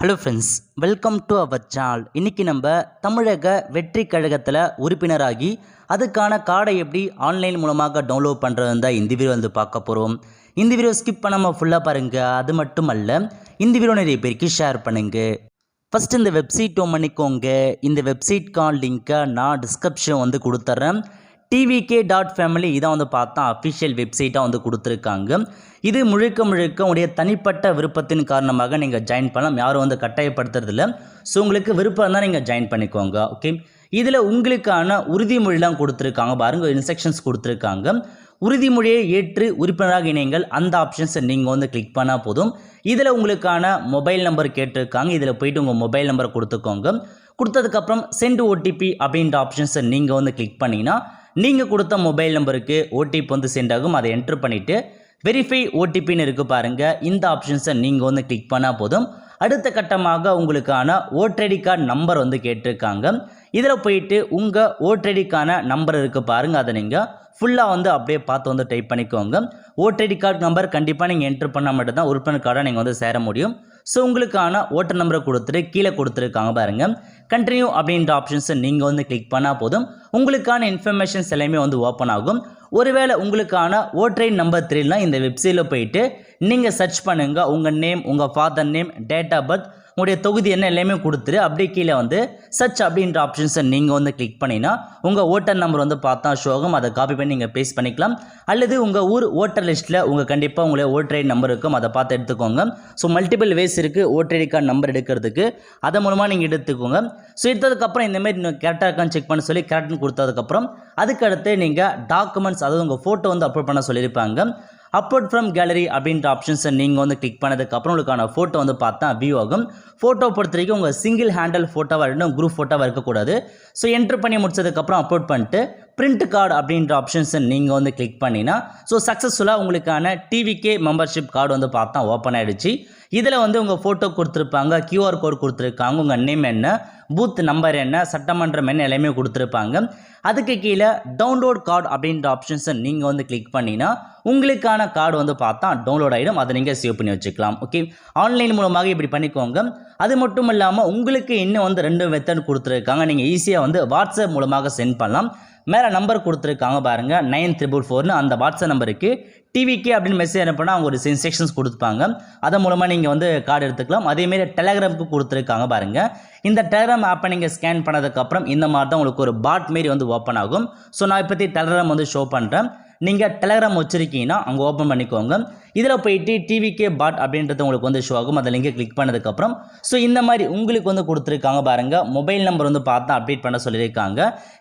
Hello friends, welcome to our channel. இன்றைக்கி நம்ம தமிழக வெற்றி கழகத்தில் உறுப்பினராகி அதுக்கான கார்டை எப்படி ஆன்லைன் மூலமாக டவுன்லோட் பண்ணுறது தான் இந்த வீடியோ வந்து பார்க்க போகிறோம். இந்த வீடியோ ஸ்கிப் பண்ணாமல் ஃபுல்லாக பாருங்கள். அது மட்டும் அல்ல, இந்த வீடியோ நிறைய பேருக்கு ஷேர் பண்ணுங்கள். ஃபஸ்ட்டு இந்த வெப்சைட் ஓப்பன் பண்ணிக்கோங்க. இந்த வெப்சைட்கான லிங்க்கை நான் டிஸ்கிரிப்ஷன் வந்து கொடுத்துட்றேன். tvk.family இதான் வந்து பார்த்தா அஃபிஷியல் வெப்சைட்டாக வந்து கொடுத்துருக்காங்க. இது முழுக்க உடைய தனிப்பட்ட விருப்பத்தின் காரணமாக நீங்கள் ஜாயின் பண்ணலாம். யாரும் வந்து கட்டாயப்படுத்துறதில்ல. ஸோ உங்களுக்கு விருப்பம் இருந்தால் நீங்கள் ஜாயின் பண்ணிக்கோங்க. ஓகே, இதில் உங்களுக்கான உறுதிமொழிலாம் கொடுத்துருக்காங்க. பாருங்கள், இன்ஸ்ட்ரக்ஷன்ஸ் கொடுத்துருக்காங்க. உறுதிமொழியை ஏற்று உறுப்பினராக இணைங்கள். அந்த ஆப்ஷன்ஸை நீங்கள் வந்து கிளிக் பண்ணால் போதும். இதில் உங்களுக்கான மொபைல் நம்பர் கேட்டிருக்காங்க. இதில் போய்ட்டு உங்கள் மொபைல் நம்பரை கொடுத்துக்கோங்க. கொடுத்ததுக்கப்புறம் சென்ட் ஓடிபி அப்படின்ற ஆப்ஷன்ஸை நீங்கள் வந்து கிளிக் பண்ணிங்கன்னா நீங்கள் கொடுத்த மொபைல் நம்பருக்கு ஓடிபி வந்து சென்ட் ஆகும். அதை என்ட்ரு பண்ணிவிட்டு வெரிஃபை ஓடிபின்னு இருக்குது பாருங்கள். இந்த ஆப்ஷன்ஸை நீங்கள் வந்து கிளிக் பண்ணால் போதும். அடுத்த கட்டமாக உங்களுக்கான ஓட்டர் ஐடி கார்டு நம்பர் வந்து கேட்டிருக்காங்க. இதில் போயிட்டு உங்கள் ஓட்டர் ஐடிக்கான நம்பர் இருக்குது பாருங்கள். அதை நீங்கள் ஃபுல்லாக வந்து அப்படியே பார்த்து வந்து டைப் பண்ணிக்கோங்க. ஓட்டர் ஐடி கார்டு நம்பர் கண்டிப்பாக நீங்கள் என்ட்ரு பண்ணால் மட்டும்தான் உறுப்பினர் கார்டை நீங்கள் வந்து சேர முடியும். ஸோ உங்களுக்கான ஓட்டர் நம்பரை கொடுத்துட்டு கீழே கொடுத்துருக்காங்க பாருங்கள். கண்டினியூ அப்படின்ற ஆப்ஷன்ஸை நீங்கள் வந்து கிளிக் பண்ணால் போதும். உங்களுக்கான இன்ஃபர்மேஷன்ஸ் எல்லாமே வந்து ஓப்பன் ஆகும். ஒருவேளை உங்களுக்கான ஓட்டர் ஐடி நம்பர் தெரியலனா இந்த வெப்சைட்டில் போயிட்டு நீங்கள் சர்ச் பண்ணுங்கள். உங்கள் நேம், உங்கள் father name, date of birth, உங்களுடைய தொகுதி என்ன எல்லாமே கொடுத்துட்டு அப்படியே கீழே வந்து சர்ச் அப்படின்ற ஆப்ஷன்ஸை நீங்கள் வந்து கிளிக் பண்ணினா உங்கள் ஓட்டர் நம்பர் வந்து பார்த்தா ஷோ ஆகும். அதை காப்பி பண்ணி நீங்கள் பேஸ்ட் பண்ணிக்கலாம். அல்லது உங்கள் ஊர் ஓட்டர் லிஸ்ட்டில் உங்கள் கண்டிப்பாக உங்களுடைய ஓட்டர் ஐடி நம்பர் இருக்கும். அதை பார்த்து எடுத்துக்கோங்க. ஸோ மல்டிபிள் வேஸ் இருக்குது ஓட்டர் ஐடி கார்டு நம்பர் எடுக்கிறதுக்கு. அதை மூலமாக நீங்கள் எடுத்துக்கோங்க. ஸோ எடுத்ததுக்கப்புறம் இந்தமாதிரி நீங்கள் கரெக்டாக இருக்கான்னு செக் பண்ண சொல்லி கரெக்ட்னு கொடுத்ததுக்கப்புறம் அதுக்கடுத்து நீங்கள் டாக்குமெண்ட்ஸ், அதாவது உங்கள் ஃபோட்டோ வந்து அப்லோட் பண்ண சொல்லியிருப்பாங்க. அப்லோட் ஃப்ரம் கேலரி அப்படின்ற ஆப்ஷன்ஸை நீங்கள் வந்து கிளிக் பண்ணதுக்கப்புறம் உங்களுக்கான ஃபோட்டோ வந்து பார்த்தா வியூ ஆகும். ஃபோட்டோ பொறுத்த வரைக்கும் உங்கள் சிங்கிள் ஹேண்டல் ஃபோட்டோவாக இருக்கணும், குரூப் ஃபோட்டோவாக இருக்கக்கூடாது. ஸோ என்ட்ரு பண்ணி முடிச்சதுக்கப்புறம் அப்லோட் பண்ணிட்டு பிரிண்ட் கார்டு அப்படின்ற ஆப்ஷன்ஸை நீங்கள் வந்து கிளிக் பண்ணினா ஸோ சக்ஸஸ்ஃபுல்லாக உங்களுக்கான டிவிகே மெம்பர்ஷிப் கார்டு வந்து பார்த்தா ஓப்பன் ஆகிடுச்சு. இதில் வந்து உங்கள் ஃபோட்டோ கொடுத்துருப்பாங்க, கியூஆர் கோட் கொடுத்துருக்காங்க, உங்கள் நேம் என்ன, பூத் நம்பர் என்ன, சட்டமன்றம் என்ன எல்லாமே கொடுத்துருப்பாங்க. அதுக்கு கீழே டவுன்லோட் கார்டு அப்படின்ற ஆப்ஷன்ஸை நீங்கள் வந்து கிளிக் பண்ணினா உங்களுக்கான கார்டு வந்து பார்த்தா டவுன்லோட் ஆகிடும். அதை நீங்கள் சேவ் பண்ணி வச்சுக்கலாம். ஓகே, ஆன்லைன் மூலமாக இப்படி பண்ணிக்கோங்க. அது மட்டும் இல்லாமல் உங்களுக்கு இன்னும் வந்து 2 மெத்தட் கொடுத்துருக்காங்க. நீங்கள் ஈஸியாக வந்து வாட்ஸ்அப் மூலமாக சென்ட் பண்ணலாம். மேலே நம்பர் கொடுத்துருக்காங்க பாருங்கள், 9444 அந்த வாட்ஸ்அப் நம்பருக்கு டிவிகே அப்படின்னு மெசேஜ் அனுப்பினா அவங்க ஒரு இன்ஸ்ட்ரக்ஷன்ஸ் கொடுத்துப்பாங்க. அதன் மூலமாக நீங்கள் வந்து கார்டு எடுத்துக்கலாம். அதேமாரி டெலகிராமுக்கு கொடுத்துருக்காங்க பாருங்கள். இந்த டெலகிராம் ஆப்பை நீங்கள் ஸ்கேன் பண்ணதுக்கப்புறம் இந்த மாதிரி தான் உங்களுக்கு ஒரு பாட் மாரி வந்து ஓப்பன் ஆகும். ஸோ நான் இப்போத்தி டெலகிராம் வந்து ஷோ பண்ணுறேன். நீங்கள் டெலகிராம் வச்சுருக்கீங்கன்னா அங்கே ஓப்பன் பண்ணிக்கோங்க. இதில் போயிட்டு டிவிகே பாட் அப்படின்றது உங்களுக்கு வந்து ஷோ ஆகும். அதை லிங்கை கிளிக் பண்ணதுக்கப்புறம் ஸோ இந்த மாதிரி உங்களுக்கு வந்து கொடுத்துருக்காங்க பாருங்கள். மொபைல் நம்பர் வந்து பார்த்தா அப்டேட் பண்ண சொல்லியிருக்காங்க.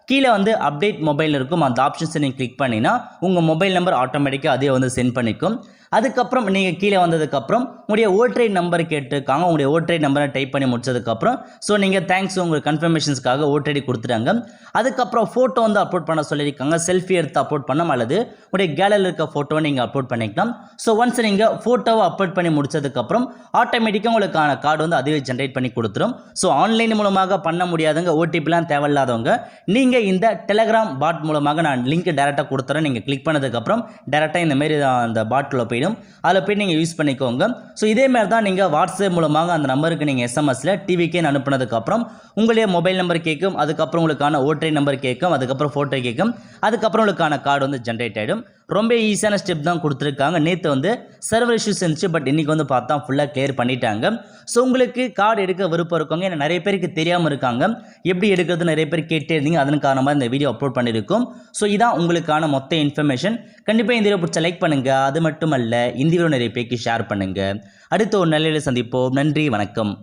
கீழே வந்து அப்டேட் மொபைல் இருக்கும். அந்த ஆப்ஷன்ஸை நீங்கள் கிளிக் பண்ணினா உங்கள் மொபைல் நம்பர் ஆட்டோமேட்டிக்காக அதே வந்து சென்ட் பண்ணிக்கும். அதுக்கப்புறம் நீங்கள் கீழே வந்ததுக்கப்புறம் உங்களுடைய ஓட்டர் ஐடி நம்பர் கேட்டிருக்காங்க. உங்களுடைய ஓட்டர் ஐடி நம்பரை டைப் பண்ணி முடிச்சதுக்கப்புறம் ஸோ நீங்கள் தேங்க்ஸ் உங்கள் கன்ஃபர்மேஷன்ஸ்க்காக ஓட்டர் ஐடி கொடுத்துட்டாங்க. அதுக்கப்புறம் ஃபோட்டோ வந்து அப்லோட் பண்ண சொல்லியிருக்காங்க. செல்ஃபி எடுத்து அப்லோட் பண்ணலாம், அல்லது உங்களுடைய கேலரியில் இருக்க ஃபோட்டோவை நீங்கள் அப்லோட் பண்ணிக்கலாம். ஸோ ஒன்ஸ் நீங்கள் ஃபோட்டோவை அப்லோட் பண்ணி முடிச்சதுக்கப்புறம் ஆட்டோமேட்டிக்காக உங்களுக்கான கார்டு வந்து அதுவே ஜென்ரேட் பண்ணி கொடுத்துரும். ஸோ ஆன்லைன் மூலமாக பண்ண முடியாதவங்க, ஓடிபிலாம் தேவையில்லாதவங்க, நீங்கள் இந்த டெலகிராம் பாட் மூலமாக நான் லிங்க் டேரெக்டாக கொடுத்துறேன். நீங்கள் கிளிக் பண்ணதுக்கப்புறம் டேரெக்டாக இந்தமாரி அந்த பாட்டில் போய்டும். அதில் போய் நீங்கள் யூஸ் பண்ணிக்கோங்க. ஸோ இதேமாதிரி தான் நீங்கள் வாட்ஸ்அப் மூலமாக அந்த நம்பருக்கு நீங்கள் எஸ்எம்எஸில் டிவிக்கேன்னு அனுப்புனதுக்கப்புறம் உங்களுடைய மொபைல் நம்பர் கேட்கும். அதுக்கப்புறம் உங்களுக்கான ஓட்டர் ஐடி நம்பர் கேட்கும். அதுக்கப்புறம் ஃபோட்டோ கேட்கும். அதுக்கப்புறம் உங்களுக்கான கார்டு வந்து ஜென்ரேட் ஆகிடும். ரொம்ப ஈஸியான ஸ்டெப் தான் கொடுத்துருக்காங்க. நேற்று வந்து சர்வர் இஷ்யூஸ் இருந்துச்சு, பட் இன்றைக்கி வந்து பார்த்தா ஃபுல்லாக கிளியர் பண்ணிட்டாங்க. ஸோ உங்களுக்கு கார்டு எடுக்க விருப்பம் இருக்கவங்க, ஏன்னா நிறைய பேருக்கு தெரியாமல் இருக்காங்க, எப்படி எடுக்கிறது நிறைய பேர் கேட்டே இருந்தீங்க. அதன் காரணமாக இந்த வீடியோ அப்லோட் பண்ணியிருக்கோம். ஸோ இதான் உங்களுக்கான மொத்த இன்ஃபர்மேஷன். கண்டிப்பாக இந்த வீடியோ பிடிச்ச லைக் பண்ணுங்கள். அது மட்டும் அல்ல, இந்த வீடியோ நிறைய பேருக்கு ஷேர் பண்ணுங்கள். அடுத்த ஒரு நல்ல சந்திப்போம். நன்றி, வணக்கம்.